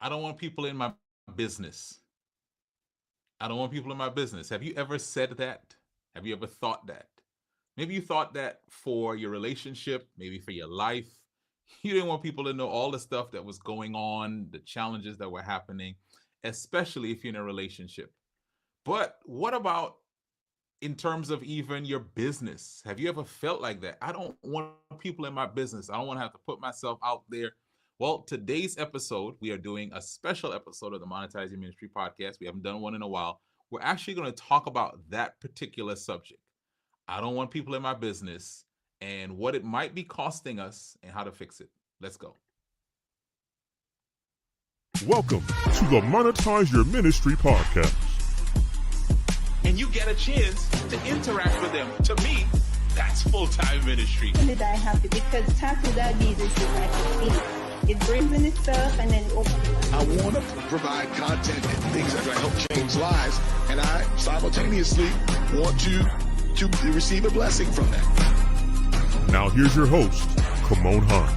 I don't want people in my business. I don't want people in my business. Have you ever said that? Have you ever thought that? Maybe you thought that for your relationship, maybe for your life. You didn't want people to know all the stuff that was going on, the challenges that were happening, especially if you're in a relationship. But what about in terms of even your business? Have you ever felt like that? I don't want people in my business. I don't want to have to put myself out there. Well, today's episode, we are doing a special episode of the Monetizing Ministry podcast. We haven't done one in a while. We're actually going to talk about that particular subject. I don't want people in my business and what it might be costing us and how to fix it. Let's go. Welcome to the Monetize Your Ministry podcast. And you get a chance to interact with them. To me, that's full-time ministry. Really die happy because tax without business is like a thief. It brings in itself and then it opens it. I want to provide content and things that are going to help change lives, and I simultaneously want to receive a blessing from that. Now here's your host, Kamon Hans.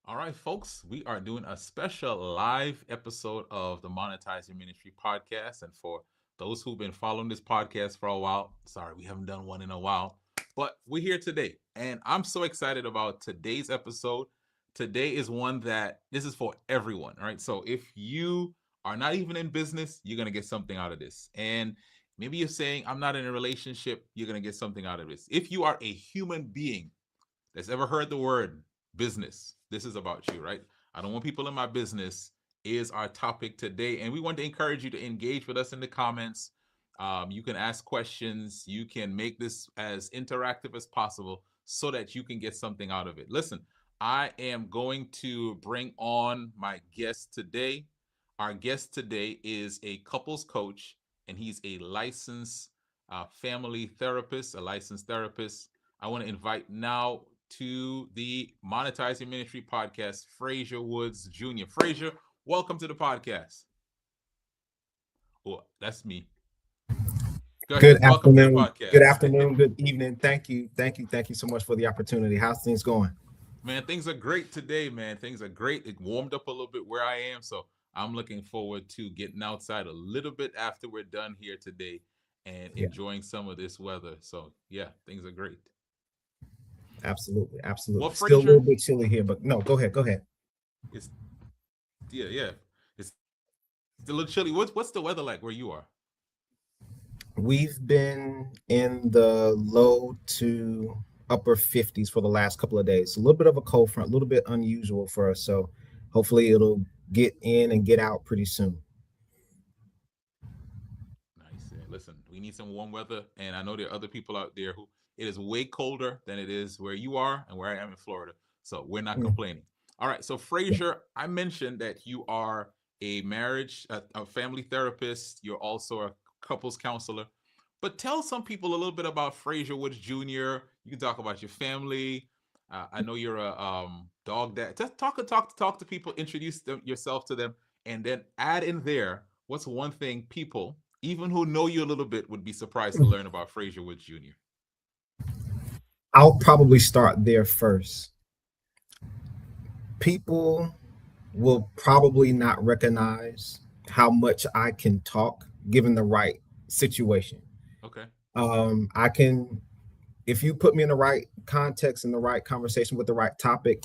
All right, folks, we are doing a special live episode of the Monetizing Ministry podcast. And for those who've been following this podcast for a while, sorry, we haven't done one in a while, but we're here today. And I'm so excited about today's episode. Today is one that this is for everyone, all right? So if you are not even in business, you're going to get something out of this. And maybe you're saying, I'm not in a relationship, you're going to get something out of this. If you are a human being that's ever heard the word business, this is about you, right? I don't want people in my business is our topic today. And we want to encourage you to engage with us in the comments. You can ask questions. You can make this as interactive as possible so that you can get something out of it. Listen, I am going to bring on my guest today. Our guest today is a couples coach, and he's a licensed family therapist, a licensed therapist. I want to invite now to the Monetizing Ministry podcast, Frazier Woods Jr. Frazier, welcome to the podcast. Oh, that's me. Good afternoon. Good afternoon. Good evening. Thank you so much for the opportunity. How's things going? Man, things are great today, man. Things are great. It warmed up a little bit where I am, so I'm looking forward to getting outside a little bit after we're done here today and enjoying some of this weather. So, yeah, things are great. Absolutely. Well, Still a little bit chilly here, but no, go ahead. It's a little chilly. What's the weather like where you are? We've been in the low to upper 50s for the last couple of days. A little bit of a cold front, a little bit unusual for us. So hopefully it'll get in and get out pretty soon. Nice. Listen, we need some warm weather. And I know there are other people out there who it is way colder than it is where you are and where I am in Florida. So we're not complaining. All right. So Frazier, I mentioned that you are a family therapist. You're also a couples counselor. But tell some people a little bit about Frazier Woods Jr. You can talk about your family. I know you're a dog dad. Just talk to people, introduce yourself to them, and then add in there what's one thing people, even who know you a little bit, would be surprised to learn about Frazier Woods Jr. I'll probably start there first. People will probably not recognize how much I can talk given the right situation. Okay. If you put me in the right context, in the right conversation with the right topic,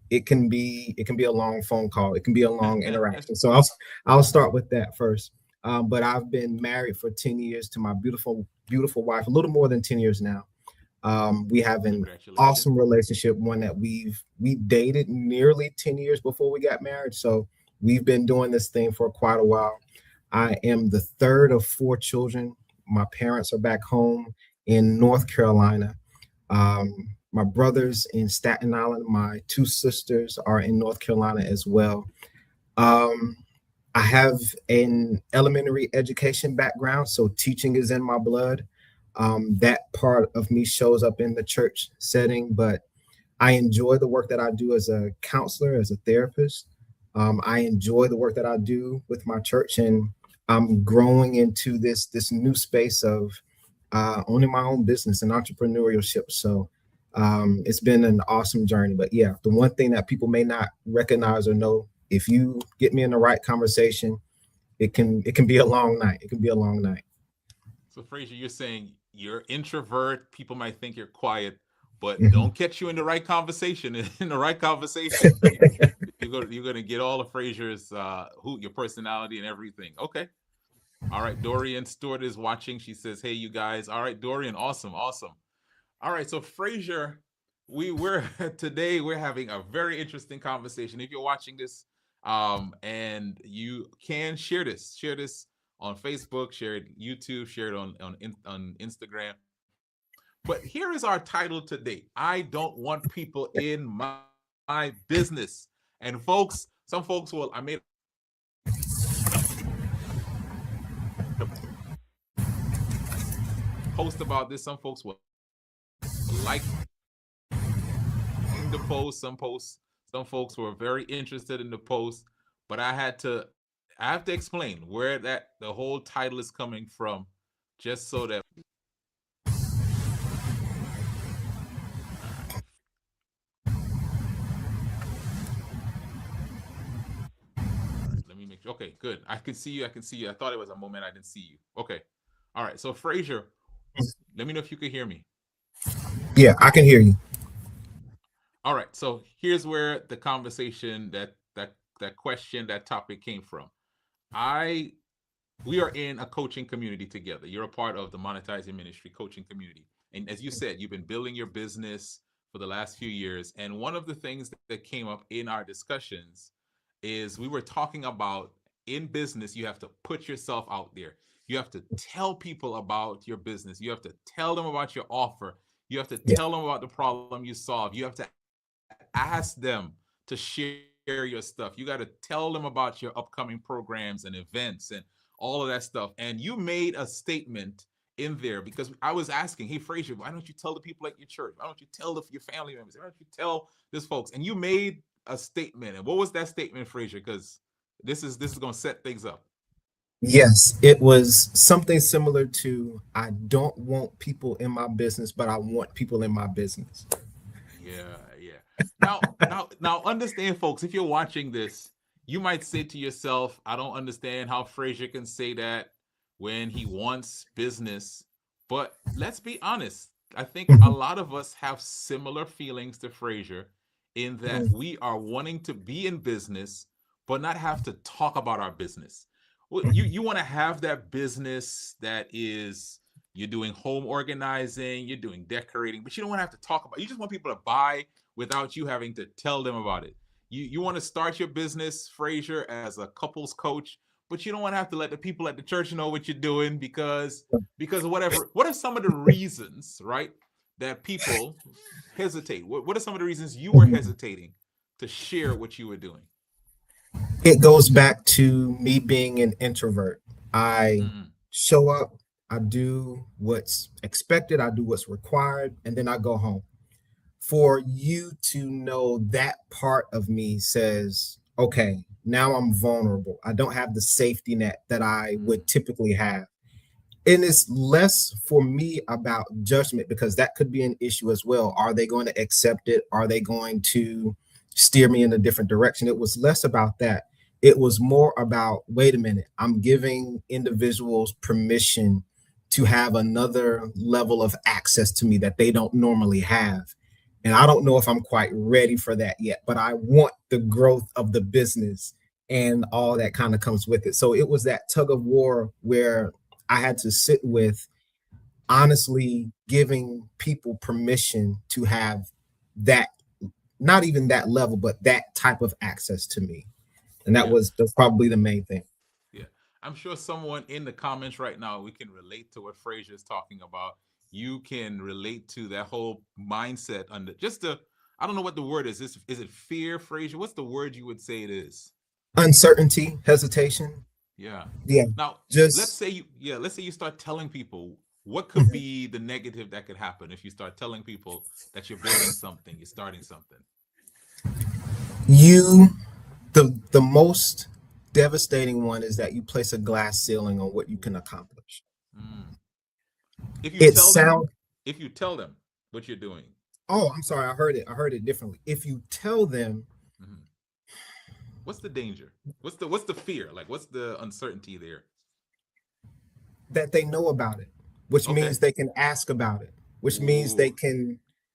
it can be a long phone call. It can be a long interaction. So I'll start with that first. But I've been married for 10 years to my beautiful, beautiful wife, a little more than 10 years now. We have an awesome relationship, one that we dated nearly 10 years before we got married. So we've been doing this thing for quite a while. I am the third of 4 children. My parents are back home in North Carolina. My brother's in Staten Island. My 2 sisters are in North Carolina as well. I have an elementary education background, so teaching is in my blood. That part of me shows up in the church setting, but I enjoy the work that I do as a counselor, as a therapist. I enjoy the work that I do with my church, and I'm growing into this new space of owning my own business and entrepreneurship. So It's been an awesome journey. But yeah, the one thing that people may not recognize or know, if you get me in the right conversation, it can be a long night. It can be a long night. So Frazier, you're saying you're introvert. People might think you're quiet, but Mhm. don't catch you in the right conversation. In the right conversation, you're gonna get all of Frazier's who your personality and everything. Okay. All right. Dorian Stewart is watching. She says, "Hey, you guys." All right, Dorian. Awesome. Awesome. All right. So Frazier, we're today we're having a very interesting conversation. If you're watching this, and you can share this on Facebook, share it YouTube, share it on Instagram. But here is our title today. I don't want people in my business. And folks, some folks will. I made a post about this. Some folks will liking the post. Some folks were very interested in the post. But I have to explain where that the whole title is coming from, just so that. All right. All right, let me make sure. Okay, good. I can see you. I can see you. I thought it was a moment I didn't see you. Okay. All right. So Frazier, let me know if you can hear me. Yeah, I can hear you. All right. So here's where the conversation that question, that topic came from. I We are in a coaching community together. You're a part of the Monetizing Ministry coaching community. And as you said, you've been building your business for the last few years. And one of the things that came up in our discussions is we were talking about in business, you have to put yourself out there. You have to tell people about your business. You have to tell them about your offer. You have to Yeah. tell them about the problem you solve. You have to ask them to share your stuff. You got to tell them about your upcoming programs and events and all of that stuff. And you made a statement in there because I was asking, hey, Frazier, why don't you tell the people at your church? Why don't you tell your family members? Why don't you tell this folks? And you made a statement. And what was that statement, Frazier? Because this is going to set things up. Yes, it was something similar to I don't want people in my business, but I want people in my business. Yeah, yeah. Now, understand, folks. If you're watching this, you might say to yourself, "I don't understand how Frazier can say that when he wants business." But let's be honest. I think a Mhm. lot of us have similar feelings to Frazier in that Mhm. we are wanting to be in business, but not have to talk about our business. Well, Mhm. you want to have that business that is you're doing home organizing, you're doing decorating, but you don't want to have to talk about. You just want people to buy without you having to tell them about it. You want to start your business, Frazier, as a couples coach, but you don't want to have to let the people at the church know what you're doing because of whatever. What are some of the reasons, right, that people hesitate? What are some of the reasons you were Mhm. hesitating to share what you were doing? It goes back to me being an introvert. I Mm-mm. show up, I do what's expected, I do what's required, and then I go home. For you to know that part of me says, okay, now I'm vulnerable. I don't have the safety net that I Mm. would typically have. And it's less for me about judgment because that could be an issue as well. Are they going to accept it? Are they going to steer me in a different direction? It was less about that. It was more about, wait a minute, I'm giving individuals permission to have another level of access to me that they don't normally have. And I don't know if I'm quite ready for that yet, but I want the growth of the business and all that kind of comes with it. So it was that tug of war where I had to sit with honestly giving people permission to have that, not even that level, but that type of access to me. And Yeah. that's probably the main thing. Yeah. I'm sure someone in the comments right now, we can relate to what Frazier is talking about. You can relate to that whole mindset under just the, I don't know what the word is. Is it fear, Frazier? What's the word you would say it is? Uncertainty, hesitation. Yeah. Yeah. Now, Just let's say you start telling people what could mhm. be the negative that could happen if you start telling people that you're building something, you're starting something. You the most devastating one is that you place a glass ceiling on what you can accomplish. Mm. If you It tell them, sounds if you tell them what you're doing. Oh, I'm sorry. I heard it differently. If you tell them Mhm. What's the danger? What's the fear? Like, what's the uncertainty there? that they know about it, which Okay. means they can ask about it, which means Ooh,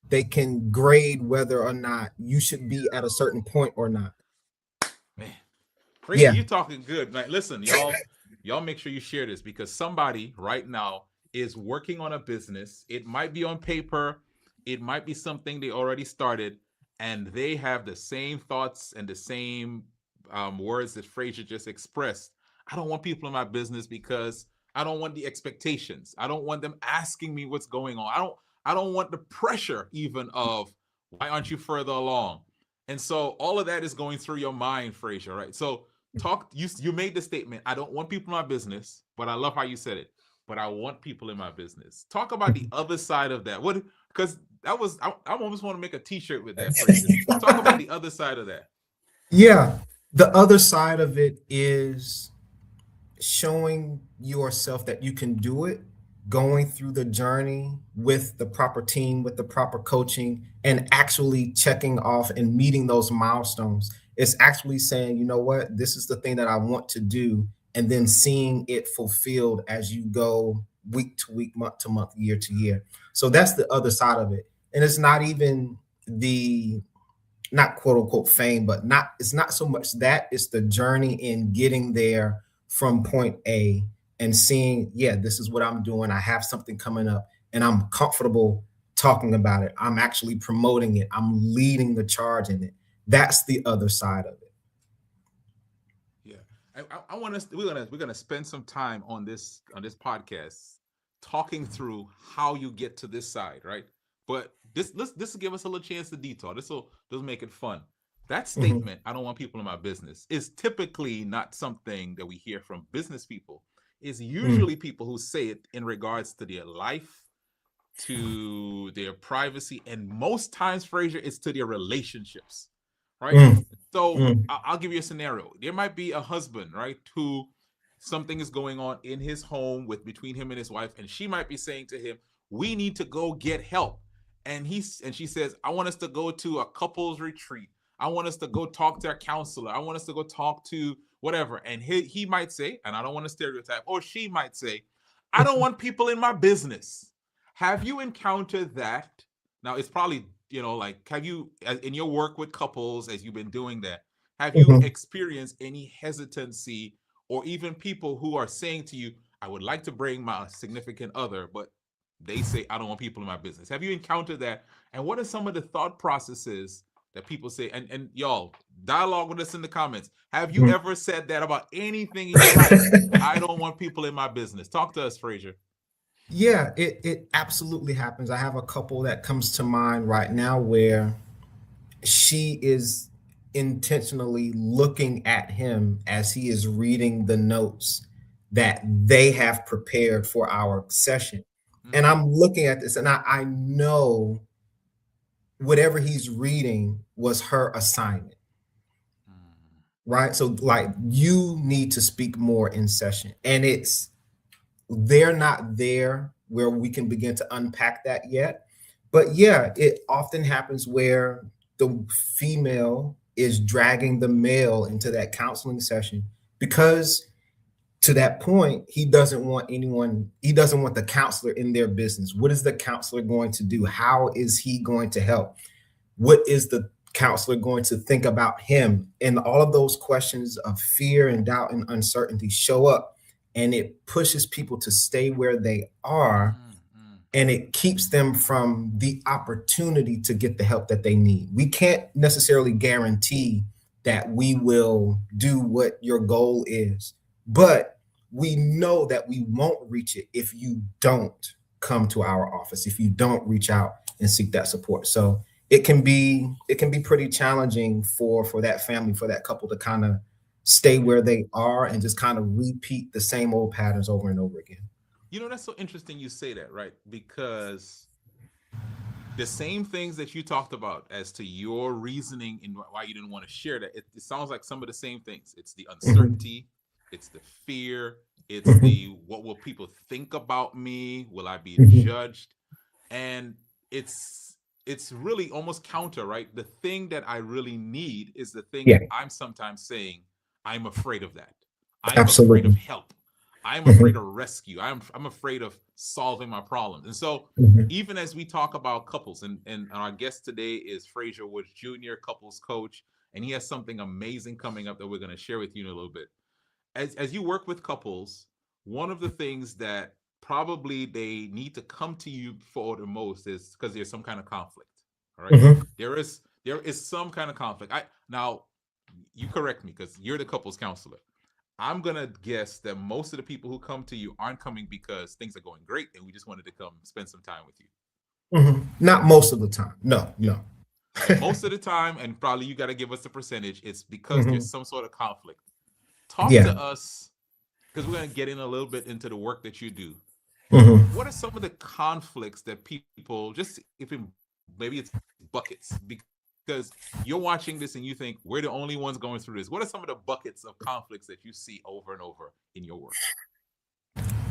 they can grade whether or not you should be at a certain point or not. man. Frazier, Yeah. you talking good. Like, listen, y'all make sure you share this because somebody right now is working on a business. It might be on paper, it might be something they already started, and they have the same thoughts and the same words that Frazier just expressed. I don't want people in my business because I don't want the expectations. I don't want them asking me what's going on. I don't want the pressure even of why aren't you further along? And so all of that is going through your mind, Frazier, right? So talk you made the statement, I don't want people in my business, but I love how you said it, but I want people in my business. Talk about the other side of that. What, because that was I almost want to make a t-shirt with that phrase. Talk about the other side of that. Yeah. The other side of it is showing yourself that you can do it, going through the journey with the proper team, with the proper coaching, and actually checking off and meeting those milestones. It's actually saying, you know what, this is the thing that I want to do, and then seeing it fulfilled as you go week to week, month to month, year to year. So that's the other side of it. And it's not even the not quote unquote fame, but not it's not so much that, it's the journey in getting there from point A and seeing, yeah, this is what I'm doing. I have something coming up and I'm comfortable talking about it. I'm actually promoting it. I'm leading the charge in it. That's the other side of it. Yeah. I want us we're gonna spend some time on this podcast talking through how you get to this side, right? But this will give us a little chance to detour. This will make it fun. That Mhm, statement, I don't want people in my business, is typically not something that we hear from business people. It's mm, usually people who say it in regards to their life, to their privacy, and most times, Frazier, it's to their relationships, right? mm, So mm, I'll give you a scenario. There might be a husband, right, who something is going on in his home with between him and his wife, and she might be saying to him, "We need to go get help," and she says, "I want us to go to a couples retreat. I want us to go talk to a counselor. I want us to go talk to whatever." And he might say, and I don't want to stereotype, or she might say, "I don't want people in my business." Have you encountered that? Now, it's probably, like, have you, in your work with couples, as you've been doing that, have you mhm. experienced any hesitancy or even people who are saying to you, I would like to bring my significant other, but they say, I don't want people in my business? Have you encountered that? And what are some of the thought processes that people say? And y'all, dialogue with us in the comments. Have you Mm. ever said that about anything in your life? I don't want people in my business. Talk to us, Frazier. Yeah, it absolutely happens. I have a couple that comes to mind right now where she is intentionally looking at him as he is reading the notes that they have prepared for our session. And Mm, I'm looking at this and I know whatever he's reading was her assignment, mm, right? So, like, you need to speak more in session. And they're not there where we can begin to unpack that yet. But yeah, it often happens where the female is dragging the male into that counseling session because to that point, he doesn't want the counselor in their business. What is the counselor going to do? How is he going to help? What is the counselor going to think about him? And all of those questions of fear and doubt and uncertainty show up, and it pushes people to stay where they are, mm, mm. and it keeps them from the opportunity to get the help that they need. We can't necessarily guarantee that we will do what your goal is, but we know that we won't reach it if you don't come to our office, if you don't reach out and seek that support. So it can be pretty challenging for that family, for that couple to kind of stay Yeah. where they are and just kind of repeat the same old patterns over and over again. That's so interesting you say that, right? Because the same things that you talked about as to your reasoning and why you didn't want to share that, it sounds like some of the same things. It's the Mhm. uncertainty, it's the fear, it's Mhm. the what will people think about me? Will I be Mhm. judged? And it's it's really almost counter, right? The thing that I really need is the thing Yeah, that I'm sometimes saying, I'm afraid of that. I am afraid of absolutely. help. I'm afraid Hmm. of rescue. I'm afraid of solving my problems. And so Hmm. even as we talk about couples, and our guest today is Frazier Woods Jr., couples coach, and he has something amazing coming up that we're going to share with you in a little bit. As you work with couples, one of the things that probably they need to come to you for the most is because there's some kind of conflict. All right. Hmm. There is some kind of conflict. I now you correct me because you're the couples counselor. I'm gonna guess that most of the people who come to you aren't coming because things are going great and we just wanted to come spend some time with you. Hmm. Not most of the time. No, Yeah. no. So most of the time, and probably you got to give us the percentage, it's because Hmm. there's some sort of conflict. Talk Yeah. to us because we're going to get in a little bit into the work that you do. Hmm. What are some of the conflicts that people just if it, maybe it's buckets because you're watching this and you think we're the only ones going through this. What are some of the buckets of conflicts that you see over and over in your work?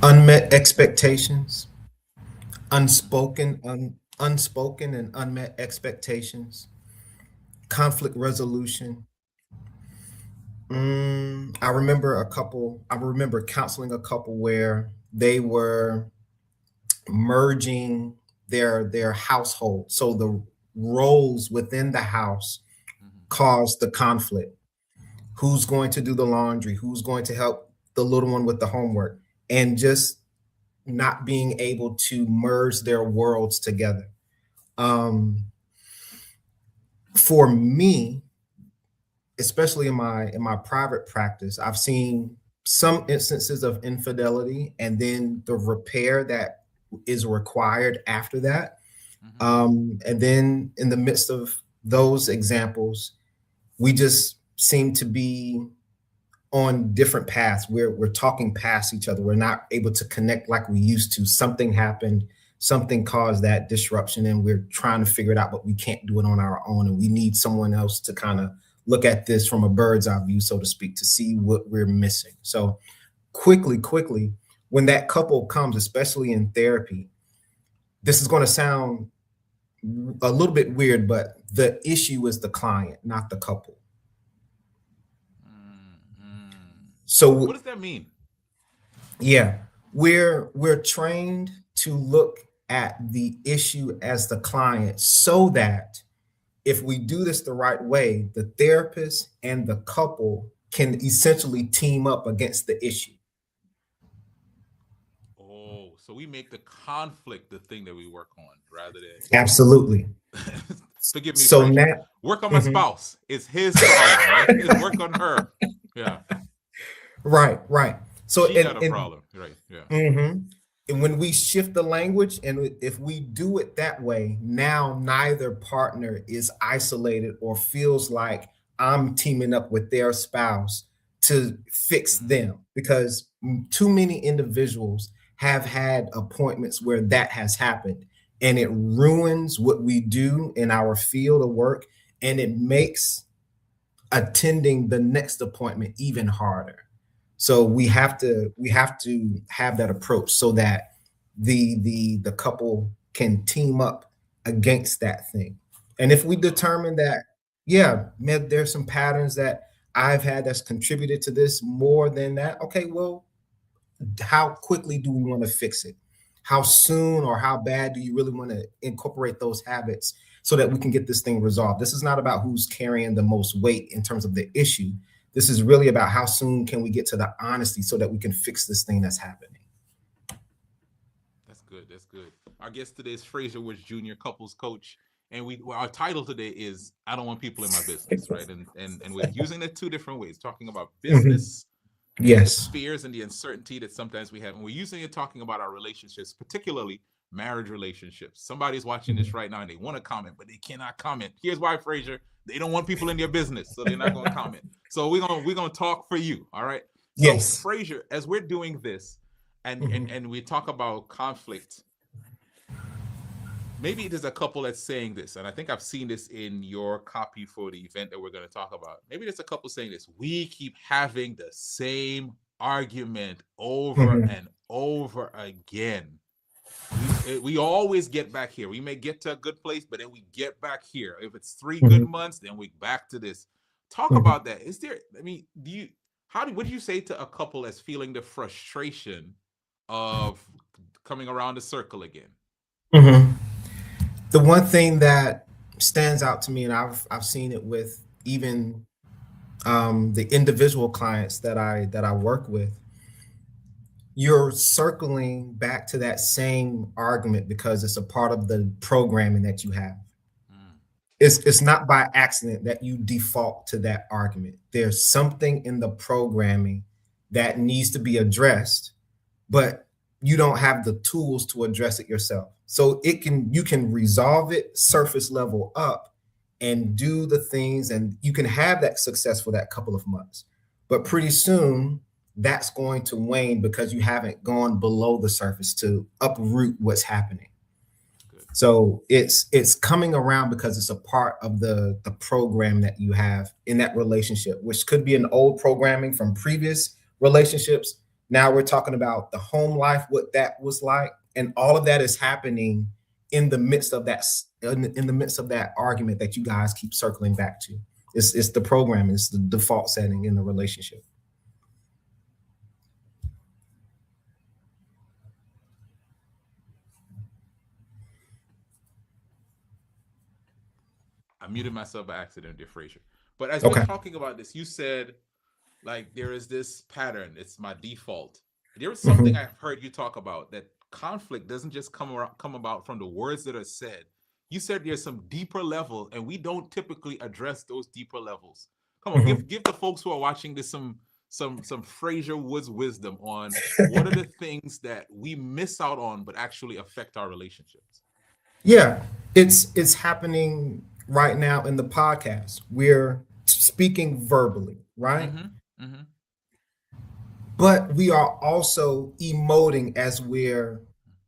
Unmet expectations, unspoken and unmet expectations, conflict resolution. I remember counseling a couple where they were merging their household. So the roles within the house Mm-hmm. caused the conflict. Who's going to do the laundry? Who's going to help the little one with the homework? And just not being able to merge their worlds together. Um, for me, especially in my private practice, I've seen some instances of infidelity and then the repair that is required after that. Mm-hmm. And then in the midst of those examples, we just seem to be on different paths. We're talking past each other. We're not able to connect like we used to. Something happened, something caused that disruption, and we're trying to figure it out, but we can't do it on our own. And we need someone else to kind of look at this from a bird's eye view, so to speak, to see what we're missing. So quickly, when that couple comes, especially in therapy, this is going to sound a little bit weird, but the issue is the client, not the couple. Mm-hmm. What So does that mean? yeah, we're trained to look at the issue as the client so that if we do this the right way, the therapist and the couple can essentially team up against the issue. Oh, so we make the conflict the thing that we work on rather Absolutely. than forgive me, So Frazier. now, Work on my mhm. spouse. It's his problem, right? It's work on her. Yeah. Right. So She got a problem. Right. Yeah. mhm. And when we shift the language, and if we do it that way, now neither partner is isolated or feels like I'm teaming up with their spouse to fix Mm. them, because too many individuals have had appointments where that has happened, and it ruins what we do in our field of work, and it makes attending the next appointment even harder. So we have to have that approach so that the couple can team up against that thing. And if we determine that, yeah, man, there's some patterns that I've had that's contributed to this more than that. Okay, well, how quickly do we want to fix it? How soon or how bad do you really want to incorporate those habits so that we can get this thing resolved? This is not about who's carrying the most weight in terms of the issue. This is really about how soon can we get to the honesty so that we can fix this thing that's happening. That's good. That's good. Our guest today is Frazier Woods Jr., couples coach, and our title today is "I don't want people in my business," right? And we're using it two different ways, talking about Mhm. business and the Yes. fears and the uncertainty that sometimes we have, and we're using it talking about our relationships, particularly marriage relationships. Somebody's watching this Mhm. right now and they want to comment, but they cannot comment. Here's why, Frazier. They don't want people in their business, so they're not going to comment. So we're gonna talk for you. All right. So Yes. Frazier, as we're doing this, and and Mhm. and we talk about conflict, maybe there's a couple that's saying this, and I think I've seen this in your copy for the event that we're going to talk about. Maybe there's a couple saying this. We keep having the same argument over Mhm. and over again. We We always get back here. We may get to a good place, but then we get back here. If it's 3 good months, then we back to this. Talk Mhm. about that. Is there? I mean, what do you say to a couple that's feeling the frustration of coming around the circle again? Mhm. The one thing that stands out to me, and I've seen it with even the individual clients that I work with, you're circling back to that same argument because it's a part of the programming that you have. Mm, It's not by accident that you default to that argument. There's something in the programming that needs to be addressed, but you don't have the tools to address it yourself. So you can resolve it surface level up and do the things, and you can have that success for that couple of months. But pretty soon that's going to wane because you haven't gone below the surface to uproot what's happening. good. So it's coming around because it's a part of the program that you have in that relationship, which could be an old programming from previous relationships. Now we're talking about the home life, what that was like, and all of that is happening in the midst of in the midst of that argument that you guys keep circling back to. It's the programming, it's the default setting in the relationship. I muted myself by accident, dear Frazier. But as we're Okay. talking about this, you said like there is this pattern. It's my default. There is something Mhm. I've heard you talk about that conflict doesn't just come about from the words that are said. You said there's some deeper level, and we don't typically address those deeper levels. Come on, Mhm. give the folks who are watching this some Frazier Woods wisdom on what are the things that we miss out on but actually affect our relationships. Yeah, it's happening right now in the podcast. We're speaking verbally, right? Mm-hmm. Mm-hmm. But we are also emoting as we're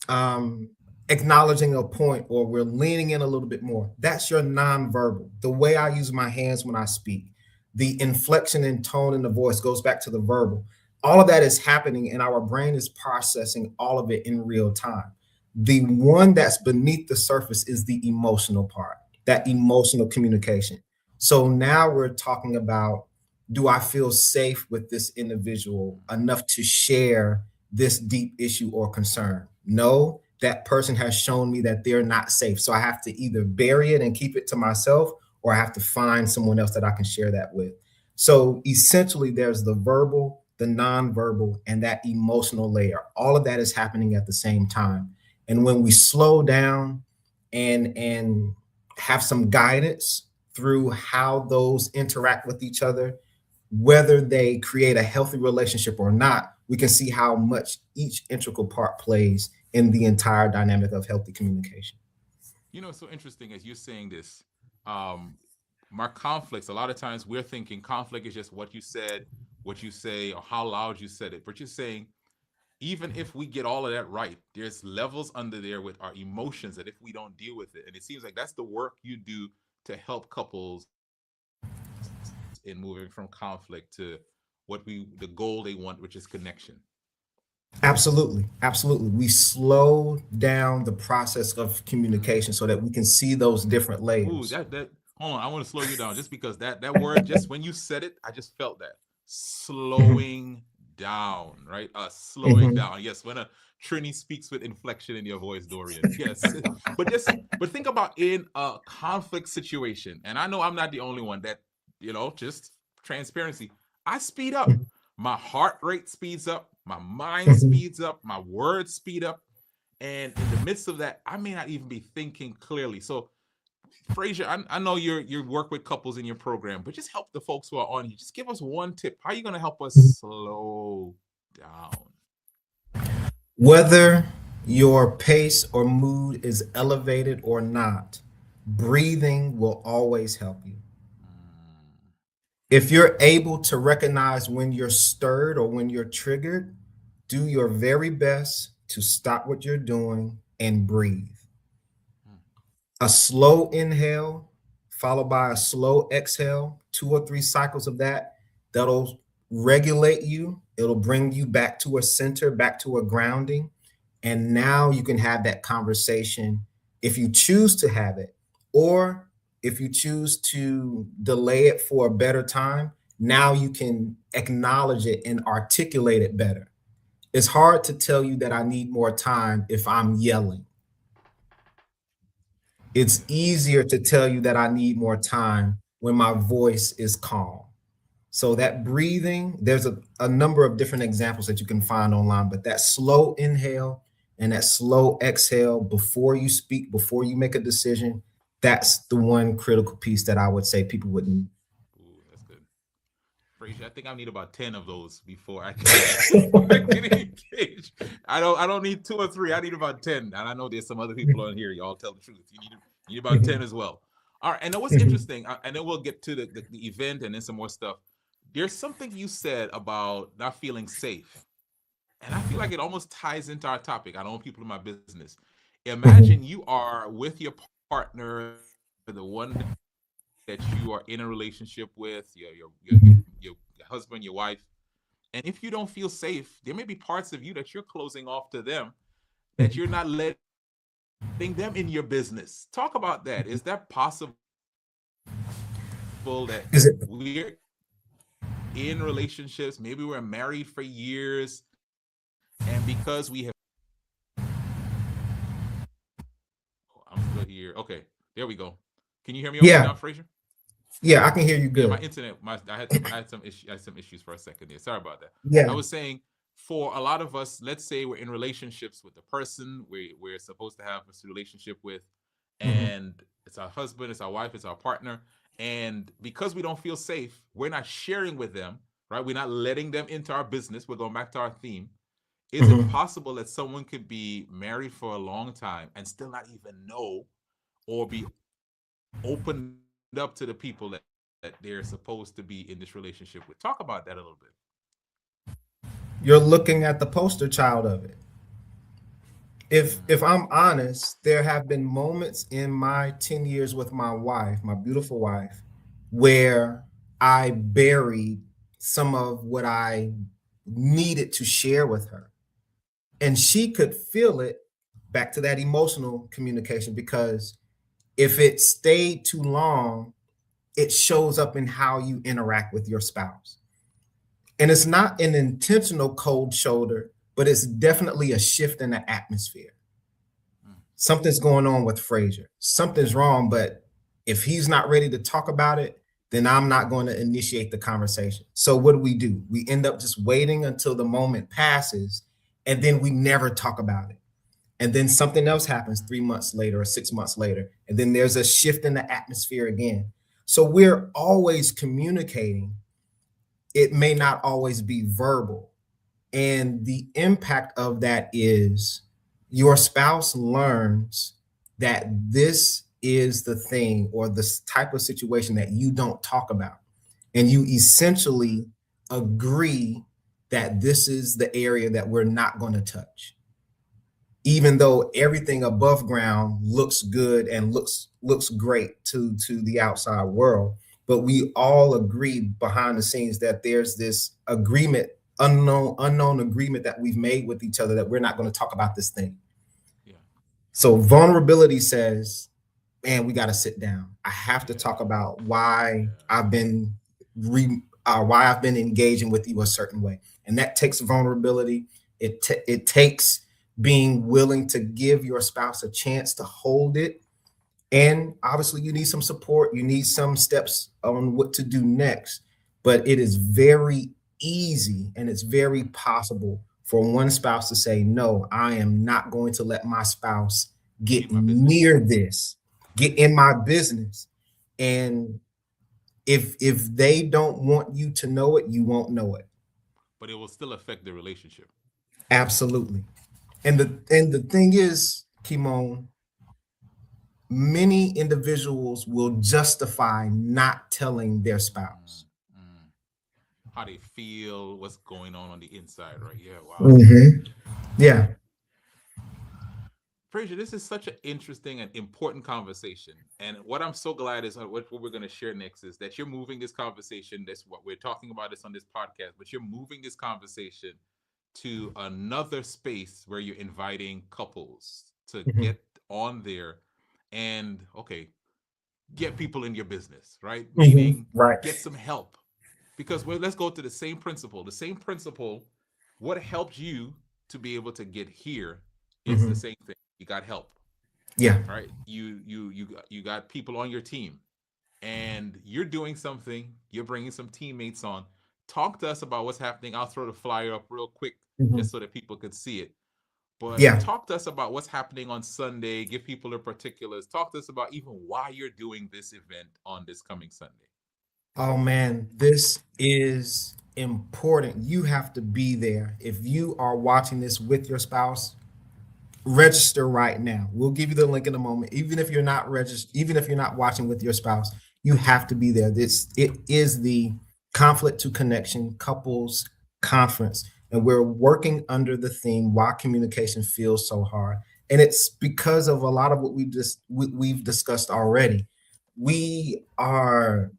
um, acknowledging a point or we're leaning in a little bit more. That's your nonverbal. The way I use my hands when I speak, the inflection and tone in the voice goes back to the verbal. All of that is happening, and our brain is processing all of it in real time. The one that's beneath the surface is the emotional part, that emotional communication. So now we're talking about, do I feel safe with this individual enough to share this deep issue or concern? No, that person has shown me that they're not safe. So I have to either bury it and keep it to myself, or I have to find someone else that I can share that with. So essentially, there's the verbal, the nonverbal, and that emotional layer. All of that is happening at the same time. And when we slow down and have some guidance through how those interact with each other, whether they create a healthy relationship or not, we can see how much each integral part plays in the entire dynamic of healthy communication. You know, it's so interesting as you're saying this. Um, my conflicts, a lot of times we're thinking conflict is just what you said, what you say, or how loud you said it. But you're saying, even if we get all of that right, there's levels under there with our emotions that if we don't deal with it, and it seems like that's the work you do to help couples in moving from conflict to the goal they want, which is connection. Absolutely. Absolutely. We slow down the process of Mm. communication so that we can see those different Ooh, layers. that hold on, I want to slow you down just because that word, just when you said it, I just felt that Mhm. slowing down, right? Slowing Mhm. down. Yes, when a Trini speaks with inflection in your voice, Dorian. Yes, but think about in a conflict situation, and I know I'm not the only one that just transparency. I speed up. My heart rate speeds up. My mind Mhm. speeds up. My words speed up. And in the midst of that, I may not even be thinking clearly. So Frazier, I know you work with couples in your program, but just help the folks who are on here. Just give us one tip. How are you going to help us slow down? Whether your pace or mood is elevated or not, breathing will always help you. Mm, If you're able to recognize when you're stirred or when you're triggered, do your very best to stop what you're doing and breathe. mm, A slow inhale followed by a slow exhale, 2 or 3 cycles of that, that'll regulate you. It'll bring you back to a center, back to a grounding. And now you can have that conversation if you choose to have it, or if you choose to delay it for a better time. Now you can acknowledge it and articulate it better. It's hard to tell you that I need more time if I'm yelling. It's easier to tell you that I need more time when my voice is calm. So that breathing, there's a number of different examples that you can find online, but that slow inhale and that slow exhale before you speak, before you make a decision, that's the one critical piece that I would say people would need. Ooh, that's good. Frazier, I think I need about 10 of those before I before I get engaged. I don't need 2 or 3. I need about 10. And I know there's some other people on here. Y'all tell the truth. You need about 10 as well. All right. And then what's interesting, and then we'll get to the event and then some more stuff. There's something you said about not feeling safe. And I feel like it almost ties into our topic. I don't want people in my business. Imagine you are with your partner, the one that you are in a relationship with, your husband, your wife. And if you don't feel safe, there may be parts of you that you're closing off to them, that you're not letting them in your business. Talk about that. Is that possible that Is it? we're in relationships, maybe we're married for years, and because we have, I'm still here. Okay, there we go. Can you hear me okay Yeah, now, Frazier? yeah, I can hear you Yeah, my good. internet, I had some issues for a second there. Sorry about that. I Yeah. was saying, for a lot of us, let's say we're in relationships with the person we're supposed to have a relationship with, Mhm. and it's our husband, it's our wife, it's our partner, and because we don't feel safe, we're not sharing with them, right? We're not letting them into our business. We're going back to our theme. Is it Mhm. possible that someone could be married for a long time and still not even know, or be opened up to the people that they're supposed to be in this relationship with? Talk about that a little bit. You're looking at the poster child of it. If I'm honest, there have been moments in my 10 years with my wife, my beautiful wife, where I buried some of what I needed to share with her. And she could feel it, back to that emotional communication, because if it stayed too long, it shows up in how you interact with your spouse. And it's not an intentional cold shoulder, but it's definitely a shift in the atmosphere. Mm. Something's going on with Frazier. Something's wrong, but if he's not ready to talk about it, then I'm not going to initiate the conversation. So what do? We end up just waiting until the moment passes, and then we never talk about it. And then something else happens 3 months later or 6 months later, and then there's a shift in the atmosphere again. So we're always communicating. It may not always be verbal. And the impact of that is your spouse learns that this is the thing or this type of situation that you don't talk about. And you essentially agree that this is the area that we're not going to touch, even though everything above ground looks good and looks great to the outside world. But we all agree behind the scenes that there's this agreement, unknown agreement that we've made with each other, that we're not going to talk about this thing. Yeah. So vulnerability says, man, we got to sit down. I have to Yeah. talk about why Yeah. why I've been engaging with you a certain way, and that takes vulnerability. It takes being willing to give your spouse a chance to hold it, and obviously you need some support. You need some steps on what to do next. But it is very easy and it's very possible for one spouse to say, no, I am not going to let my spouse Be get in my business. near this, get in my business. And if they don't want you to know it, you won't know it. But it will still affect the relationship. Absolutely. And the thing is, Kimon, many individuals will justify not telling their Mm, spouse. mm. How they feel, what's going on the inside, right? Yeah. Wow. Mhm. Yeah. Frazier, this is such an interesting and important conversation. And what I'm so glad is what we're going to share next is that you're moving this conversation. That's what we're talking about this on this podcast, but you're moving this conversation to another space where you're inviting couples to Mhm. get on there and, okay, get people in your business, right? Mhm. Meaning Right. get some help. Because well, let's go to the same principle. The same principle, what helped you to be able to get here is the Mhm. same thing. You got help, Yeah. right? You got people on your team and you're doing something, you're bringing some teammates on. Talk to us about what's happening. I'll throw the flyer up real quick Mhm. just so that people can see it. But Yeah. talk to us about what's happening on Sunday. Give people the particulars. Talk to us about even why you're doing this event on this coming Sunday. Oh man, this is important. You have to be there. If you are watching this with your spouse, register right now. We'll give you the link in a moment. Even if you're not registered, even if you're not watching with your spouse, you have to be there. It is the Conflict to Connection Couples Conference, and we're working under the theme why communication feels so hard. And it's because of a lot of what we've discussed already. We are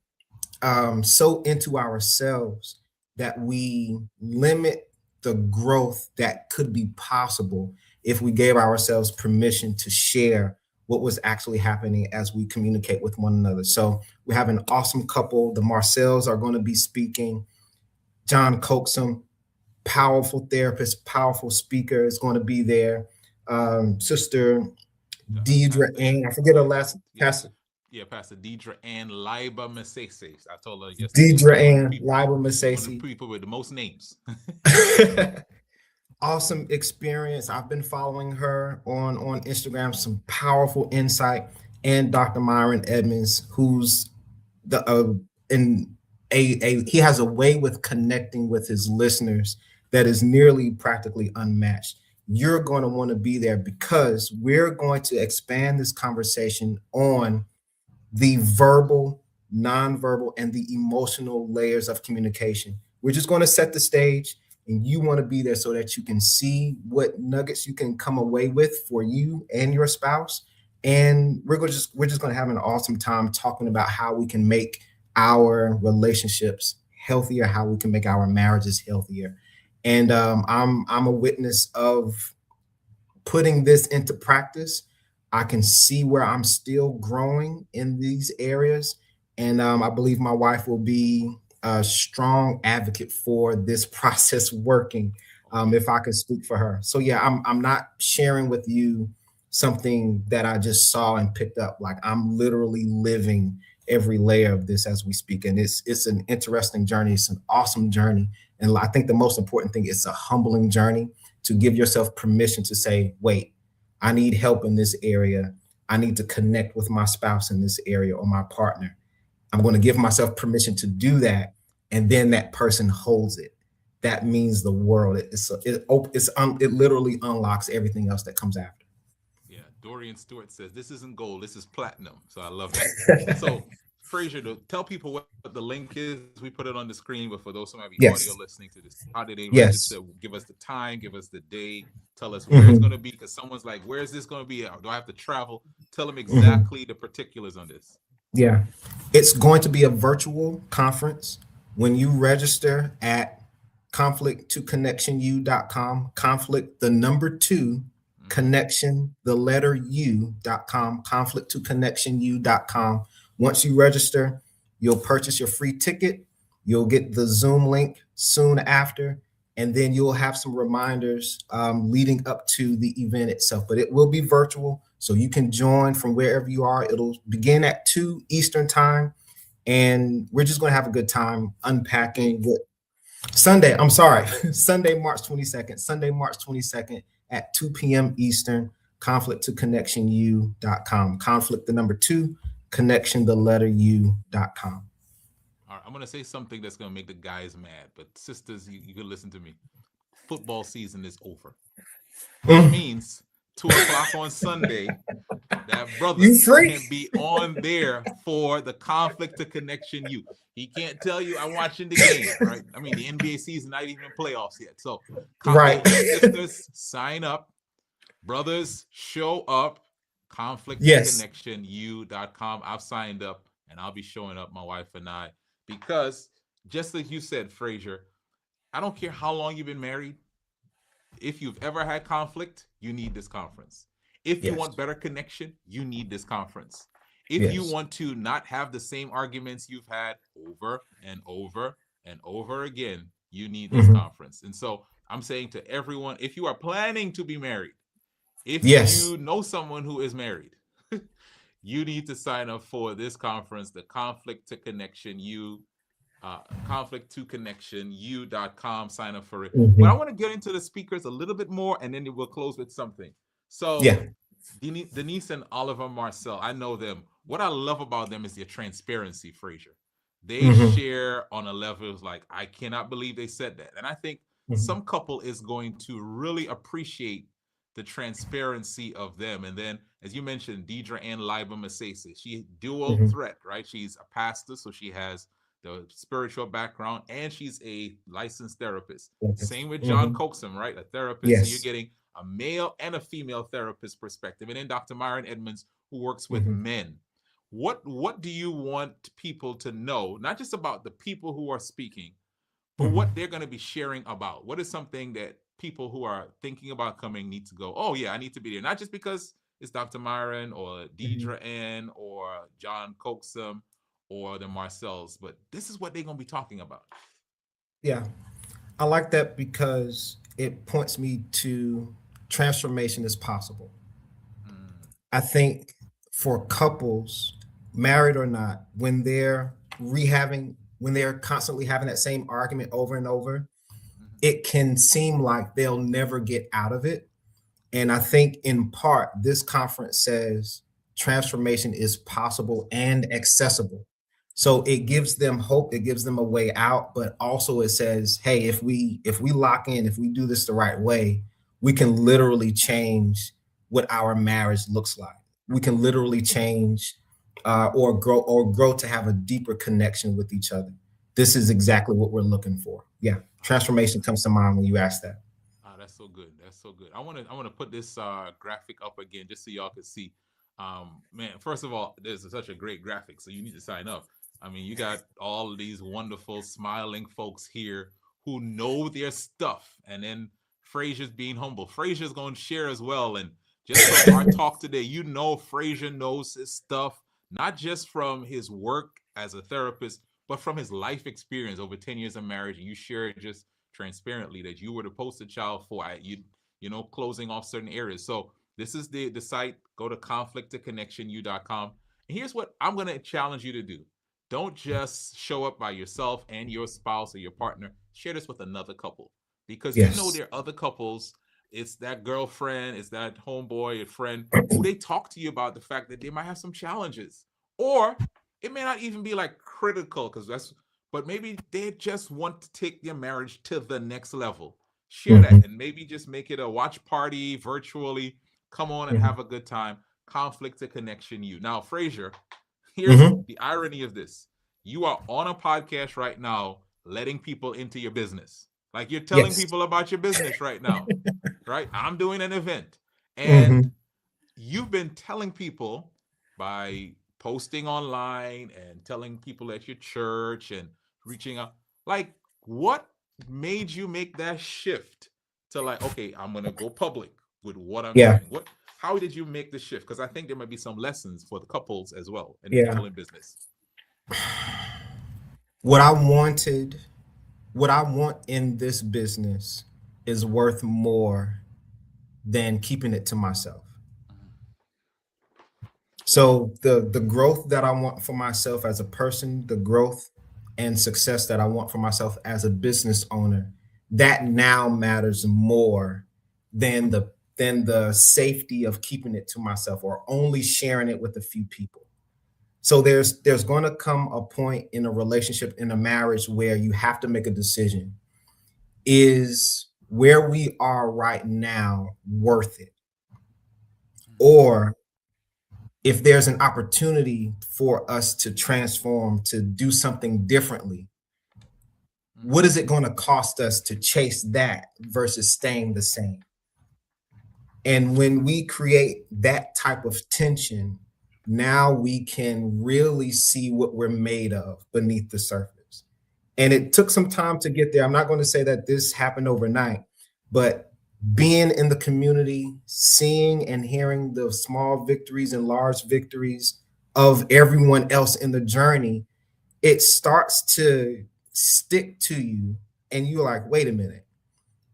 so into ourselves that we limit the growth that could be possible if we gave ourselves permission to share what was actually happening as we communicate with one another. So we have an awesome couple. The Marcells are going to be speaking. John Coaxum, powerful therapist, powerful speaker, is going to be there. Sister Deidre Pastor, Ann, I forget her yeah, last yeah, pastor. yeah, Pastor Deidre and Liba Masese. I told her yesterday. Deidre One of the Ann, people, Liba one of the Masasi. people with the most names. Awesome experience. I've been following her on Instagram, some powerful insight, and Dr. Myron Edmonds, who's the in a he has a way with connecting with his listeners that is nearly practically unmatched. You're going to want to be there because we're going to expand this conversation on the verbal, nonverbal, and the emotional layers of communication. We're just going to set the stage, and you want to be there so that you can see what nuggets you can come away with for you and your spouse. And we're just going to have an awesome time talking about how we can make our relationships healthier, how we can make our marriages healthier. And I'm a witness of putting this into practice. I can see where I'm still growing in these areas. And I believe my wife will be a strong advocate for this process working, Oh yeah, if I can speak for her. So, yeah, I'm not sharing with you something that I just saw and picked up. Like, I'm literally living every layer of this as we speak. And it's an interesting journey. It's an awesome journey. And I think the most important thing, it's a humbling journey to give yourself permission to say, wait, I need help in this area. I need to connect with my spouse in this area or my partner. I'm going to give myself permission to do that. And then that person holds it. That means the world. It literally unlocks everything else that comes after. yeah. Dorian Stewart says this isn't gold, this is platinum. So I love that. So Frazier, to tell people what the link is, we put it on the screen, but for those who might be audio Yes. listening to this, how do they register? Yes. Give us the time, give us the day, tell us where it's going to Mhm. be. Because someone's like, where is this going to be? Do I have to travel? Tell them Mhm. exactly the particulars on this. Yeah. It's going to be a virtual conference. When you register at conflict2connectionu.com, conflict the number two, Mm-hmm. connection the letter u.com, conflict2connectionu.com. Once you register, you'll purchase your free ticket. You'll get the Zoom link soon after, and then you'll have some reminders leading up to the event itself. But it will be virtual, so you can join from wherever you are. It'll begin at 2 Eastern time, and we're just going to have a good time What unpacking date? what Sunday. I'm sorry, Sunday, March 22nd. Sunday, March 22nd at 2 p.m. Eastern. Conflict2connectionu.com. Conflict the number two, connection the letter u.com. All right, I'm gonna say something that's gonna make the guys mad, but sisters, you can listen to me. Football season is over. That Mm. means 2 o'clock on Sunday, that brother You free? can be on there for the conflict to connection you. He can't tell you I'm watching the game, right? I mean, the NBA season not even in playoffs yet. So, Right. hey, sisters, sign up. Brothers, show up. Conflict to Yes. connection you.com. I've signed up and I'll be showing up, my wife and I, because just like you said, Frazier, I don't care how long you've been married. If you've ever had conflict, you need this conference. If you Yes. want better connection, you need this conference. If you Yes. want to not have the same arguments you've had over and over and over again, you need this Mhm. conference. And so I'm saying to everyone, if you are planning to be married, if Yes. you know someone who is married, you need to sign up for this conference, the Conflict to Connection You, conflict to connection you.com. Sign up for it. But I Mhm. want to get into the speakers a little bit more, and then we'll close with something. So Yeah. Denise and Oliver Marcel, I know them. What I love about them is their transparency, Frazier. They Mhm. share on a level like, I cannot believe they said that. And I think Mhm. some couple is going to really appreciate the transparency of them. And then, as you mentioned, Deidre Ann Liba Masese, she dual Mhm. threat, right? She's a pastor, so she has the spiritual background, and she's a licensed therapist. Same with John Mhm. Coxum, right? A therapist. So you're Yes. getting a male and a female therapist perspective. And then Dr. Myron Edmonds, who works with Mhm. men. What do you want people to know, not just about the people who are speaking, but Mhm. what they're going to be sharing about? What is something that people who are thinking about coming need to go, oh yeah, I need to be there. Not just because it's Dr. Myron or Mhm. Deidre Ann or John Coxum or the Marcells, but this is what they're going to be talking about. Yeah. I like that because it points me to transformation is possible. Mm, I think for couples, married or not, when they're constantly having that same argument over and over, mhm, it can seem like they'll never get out of it. And I think in part, this conference says transformation is possible and accessible. So it gives them hope, it gives them a way out, but also it says, hey, if we lock in, if we do this the right way, we can literally change what our marriage looks like. We can literally change or grow to have a deeper connection with each other. This is exactly what we're looking for. Yeah, transformation comes to mind when you ask that. That's so good. That's so good. I want to put this graphic up again just so y'all can see. Man, first of all, there's such a great graphic, so you need to sign up. I mean, you got all of these wonderful smiling folks here who know their stuff, and then Frazier's being humble. Frazier's going to share as well, and just from our talk today, you know Frazier knows his stuff, not just from his work as a therapist, but from his life experience over 10 years of marriage. And you share it just transparently that you were the poster child for closing off certain areas. So this is the site. Go to conflicttoconnectionu.com. And here's what I'm going to challenge you to do. Don't just show up by yourself and your spouse or your partner. Share this with another couple, because you know Yes. there are other couples. It's that girlfriend, it's that homeboy, a friend who they talk to you about the fact that they might have some challenges, or it may not even be like critical, because that's, but maybe they just want to take their marriage to the next level. Share Mhm. that and maybe just make it a watch party virtually. Come on and Mhm. have a good time. Conflict to connection you. Now, Frazier, here's Mhm. the irony of this. You are on a podcast right now, letting people into your business. Like you're telling Yes. people about your business right now, right? I'm doing an event. And Mhm. you've been telling people by posting online and telling people at your church and reaching out, like, what made you make that shift to like, okay, I'm gonna go public with what I'm Yeah. doing? How did you make the shift? Because I think there might be some lessons for the couples as well and the Yeah. people in business. What I wanted, what I want in this business is worth more than keeping it to myself. So the growth that I want for myself as a person, the growth and success that I want for myself as a business owner, that now matters more than the safety of keeping it to myself or only sharing it with a few people. So there's going to come a point in a relationship, in a marriage, where you have to make a decision. Is where we are right now worth it? Or if there's an opportunity for us to transform, to do something differently, what is it going to cost us to chase that versus staying the same? And when we create that type of tension, now we can really see what we're made of beneath the surface. And it took some time to get there. I'm not going to say that this happened overnight, but being in the community, seeing and hearing the small victories and large victories of everyone else in the journey, it starts to stick to you. And you're like, wait a minute,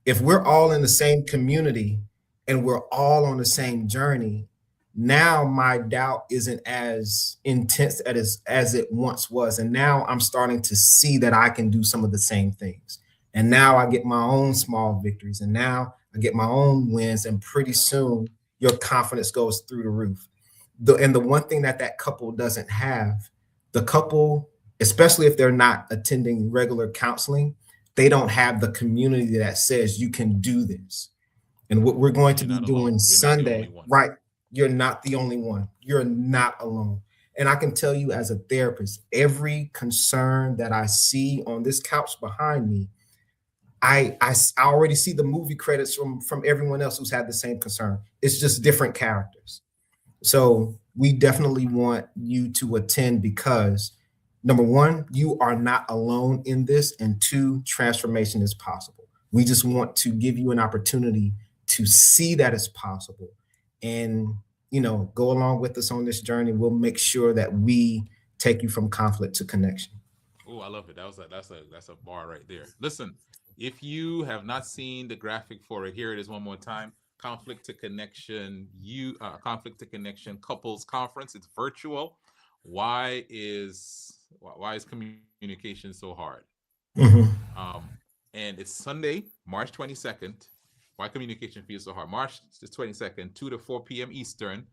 if we're all in the same community and we're all on the same journey, now my doubt isn't as intense as it once was. And now I'm starting to see that I can do some of the same things. And now I get my own small victories. And now I get my own wins. And pretty soon your confidence goes through the roof. And the one thing that that couple doesn't have, the couple, especially if they're not attending regular counseling, they don't have the community that says you can do this. And what we're going to be doing Sunday, right? You're not the only one. You're not alone. And I can tell you as a therapist, every concern that I see on this couch behind me, I already see the movie credits from everyone else who's had the same concern. It's just different characters. So we definitely want you to attend because number one, you are not alone in this, and two, transformation is possible. We just want to give you an opportunity to see that it's possible and go along with us on this journey. We'll make sure that we take you from conflict to connection. Oh, I love it. That's a bar right there. Listen, if you have not seen the graphic for it, here it is one more time. Conflict to Connection, Conflict to Connection Couples Conference. It's virtual. Why is communication so hard? And it's Sunday, March 22nd. Why communication feels so hard? March the 22nd, 2 to 4 p.m. Eastern.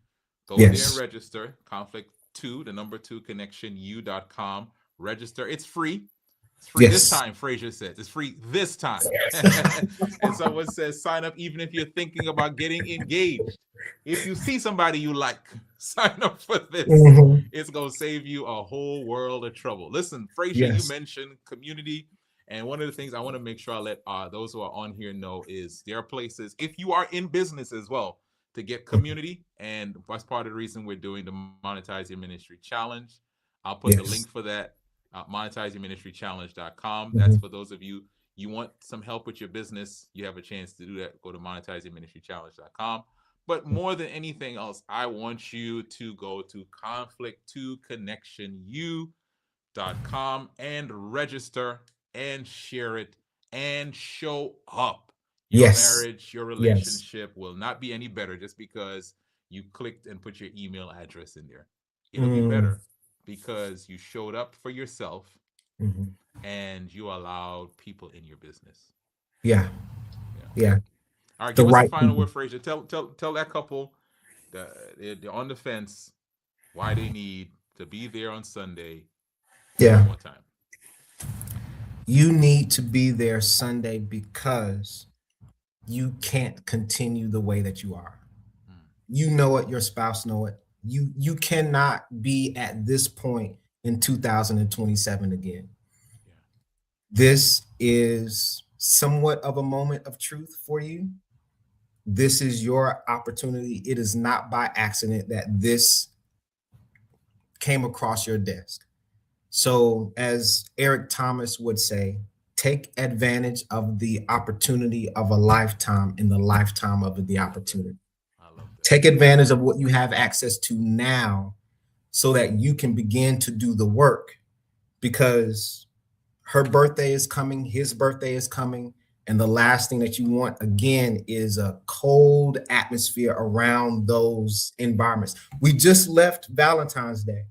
Go there and register. Conflict2, the number 2, connectionu.com. Register. It's free. It's free this time, Frazier says. It's free this time. And someone says, sign up even if you're thinking about getting engaged. If you see somebody you like, sign up for this. It's going to save you a whole world of trouble. Listen, Frazier, you mentioned community. And one of the things I want to make sure I let those who are on here know is there are places, if you are in business as well, to get community. And that's part of the reason we're doing the Monetize Your Ministry Challenge. I'll put the link for that, monetizeyourministrychallenge.com. That's for those of you want some help with your business. You have a chance to do that. Go to monetizeyourministrychallenge.com. But more than anything else, I want you to go to conflict2connectionu.com and register and share it and show up. Your marriage, your relationship will not be any better just because you clicked and put your email address in there. It'll be better because you showed up for yourself and you allowed people in your business. Yeah. All right, give us a final word, Frazier. Tell that couple they're on the fence why they need to be there on Sunday. One more time. You need to be there Sunday because you can't continue the way that you are. You know it, your spouse know it. You cannot be at this point in 2027 again. This is somewhat of a moment of truth for you. This is your opportunity. It is not by accident that this came across your desk. So as Eric Thomas would say, take advantage of the opportunity of a lifetime in the lifetime of the opportunity. I love that. Take advantage of what you have access to now so that you can begin to do the work, because her birthday is coming, his birthday is coming. And the last thing that you want, again, is a cold atmosphere around those environments. We just left Valentine's Day.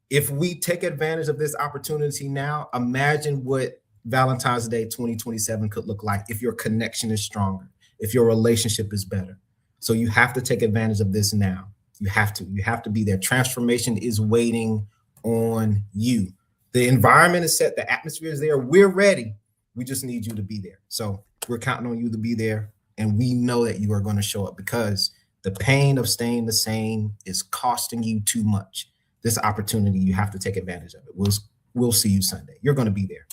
If we take advantage of this opportunity now, imagine what Valentine's Day 2027 could look like if your connection is stronger, if your relationship is better. So you have to take advantage of this now. You have to be there. Transformation is waiting on you. The environment is set, the atmosphere is there. We're ready. We just need you to be there. So we're counting on you to be there. And we know that you are going to show up because the pain of staying the same is costing you too much. This opportunity, you have to take advantage of it. We'll see you Sunday. You're going to be there.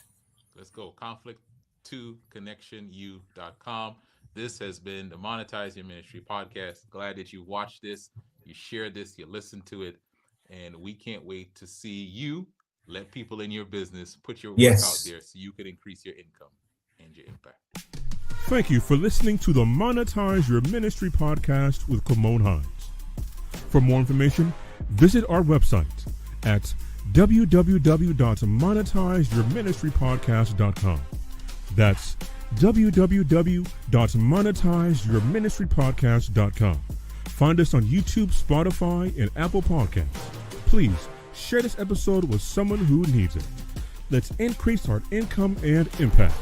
Let's go. Conflict2connectionu.com. This has been the Monetize Your Ministry podcast. Glad that you watched this, you shared this, you listened to it, and we can't wait to see you let people in your business put your work out there so you can increase your income and your impact. Thank you for listening to the Monetize Your Ministry podcast with Kimon Hines. For more information, visit our website at www.monetizeyourministrypodcast.com. That's www.monetizeyourministrypodcast.com. Find us on YouTube, Spotify, and Apple Podcasts. Please share this episode with someone who needs it. Let's increase our income and impact.